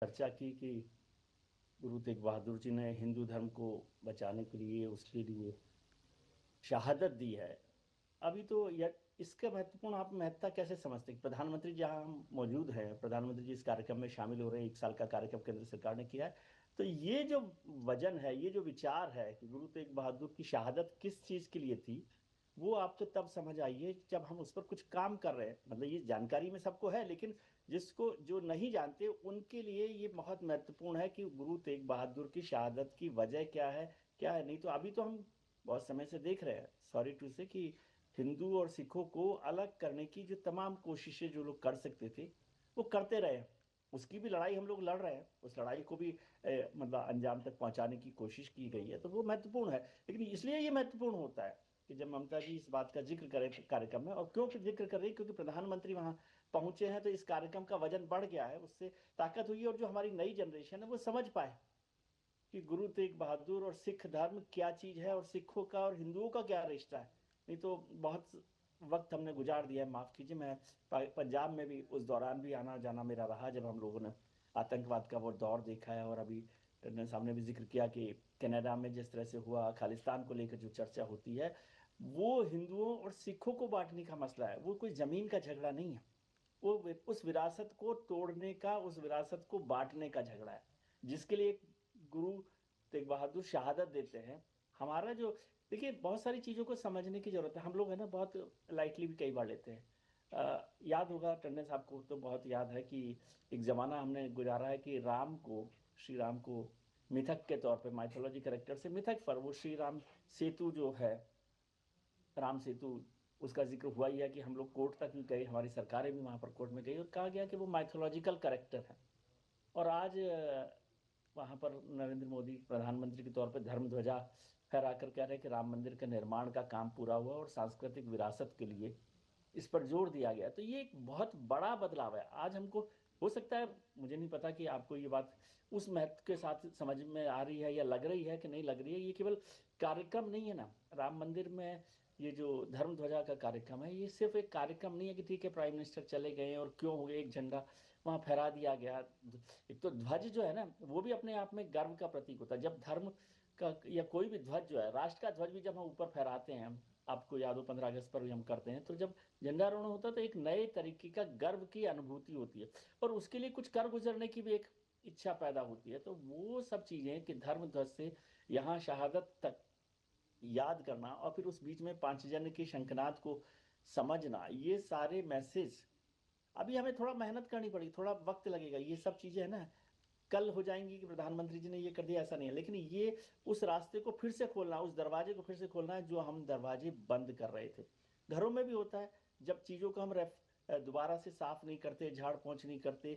चर्चा की कि गुरु तेग बहादुर जी ने हिंदू धर्म को बचाने के लिए उसके लिए शहादत दी है। अभी तो यह इसका महत्वपूर्ण आप महत्ता कैसे समझते हैं? प्रधानमंत्री जहां हम मौजूद हैं, प्रधानमंत्री जी इस कार्यक्रम में शामिल हो रहे हैं, 1 साल का कार्यक्रम केंद्र सरकार ने किया है। तो ये जो वजन है, ये जो विचार है कि गुरु तेग बहादुर की शहादत किस चीज के लिए थी, वो आपको तब समझ आई है जब हम उस पर कुछ काम कर रहे हैं। मतलब ये जानकारी में सबको है, लेकिन जिसको जो नहीं जानते उनके लिए ये बहुत महत्वपूर्ण है कि गुरु तेग बहादुर की शहादत की वजह क्या है। नहीं तो अभी तो हम बहुत समय से देख रहे हैं, सॉरी टू से, कि हिंदू और सिखों को अलग करने की जो तमाम कोशिशें जो लोग कर सकते थे वो करते रहे। उसकी भी लड़ाई हम लोग लड़ रहे हैं, उस लड़ाई को भी मतलब अंजाम तक पहुंचाने की कोशिश की गई है, तो वो महत्वपूर्ण है। लेकिन इसलिए ये महत्वपूर्ण होता है कि जब ममता जी इस बात का जिक्र करें कार्यक्रम में, और क्यों जिक्र कर रही है, क्योंकि प्रधानमंत्री वहां पहुंचे हैं, तो इस कार्यक्रम का वजन बढ़ गया है, उससे ताकत हुई है, और जो हमारी नई जनरेशन है वो समझ पाए कि गुरु तेग बहादुर और सिख धर्म क्या चीज है, और सिखों का और हिंदुओं का क्या रिश्ता है। नहीं तो बहुत वक्त हमने गुजार दिया है, माफ कीजिए। मैं पंजाब में भी उस दौरान भी आना जाना मेरा रहा, जब हम लोगों ने आतंकवाद का वो दौर देखा है। और अभी ने सामने भी जिक्र किया कि कनाडा में जिस तरह से हुआ, खालिस्तान को लेकर जो चर्चा होती है, वो हिंदुओं और सिखों को बांटने का मसला है, वो कोई जमीन का झगड़ा नहीं है। वो उस विरासत को तोड़ने का, उस विरासत को बांटने का झगड़ा है, जिसके लिए गुरु तेग बहादुर शहादत देते हैं। हमारा जो, देखिए, बहुत सारी चीजों को समझने की जरूरत है। हम लोग है ना बहुत लाइटली भी कई बार लेते हैं। याद होगा टंडन साहब को, तो बहुत याद है कि एक जमाना हमने गुजारा है कि राम को, श्री राम को मिथक के तौर पे, माइथोलॉजी करेक्टर से मिथक पर वो श्री राम सेतु जो है, राम सेतु, उसका जिक्र हुआ ही है कि हम लोग कोर्ट तक भी गए, हमारी सरकारें भी वहां पर कोर्ट में गई, और कहा गया कि वो माइथोलॉजिकल करेक्टर है। और आज वहां पर नरेंद्र मोदी प्रधानमंत्री के तौर पर धर्म ध्वजा फहराकर कह रहे हैं कि राम मंदिर के निर्माण का काम पूरा हुआ और सांस्कृतिक विरासत के लिए इस पर जोर दिया गया। तो ये एक बहुत बड़ा बदलाव है आज हमको। हो सकता है, मुझे नहीं पता कि आपको ये बात उस महत्व के साथ समझ में आ रही है या लग रही है कि नहीं लग रही है। ये केवल कार्यक्रम नहीं है ना, राम मंदिर में ये जो धर्म ध्वजा का कार्यक्रम है, ये सिर्फ एक कार्यक्रम नहीं है कि ठीक है प्राइम मिनिस्टर चले गए और क्यों हो गए, एक झंडा वहां फहरा दिया गया। एक तो ध्वज जो है ना, वो भी अपने आप में गर्व का प्रतीक होता है। जब धर्म का या कोई भी ध्वज जो है, राष्ट्र का ध्वज भी जब हम ऊपर फहराते हैं, आपको याद हो 15 अगस्त पर भी हम करते हैं, तो जब झंडारोहण होता है तो एक नए तरीके का गर्व की अनुभूति होती है, और उसके लिए कुछ कर गुजरने की भी एक इच्छा पैदा होती है। तो वो सब चीजें कि धर्म ध्वज से यहाँ शहादत तक याद करना, और फिर उस बीच में पांचजन्य के शंखनाद को समझना, ये सारे मैसेज अभी हमें थोड़ा मेहनत करनी पड़ेगी, थोड़ा वक्त लगेगा। ये सब चीजें है ना, कल हो जाएंगी कि प्रधानमंत्री जी ने ये कर दिया, ऐसा नहीं है। लेकिन ये उस रास्ते को फिर से खोलना, उस दरवाजे को फिर से खोलना है जो हम दरवाजे बंद कर रहे थे। घरों में भी होता है, जब चीजों को हम दोबारा से साफ नहीं करते, झाड़ पोंछ नहीं करते,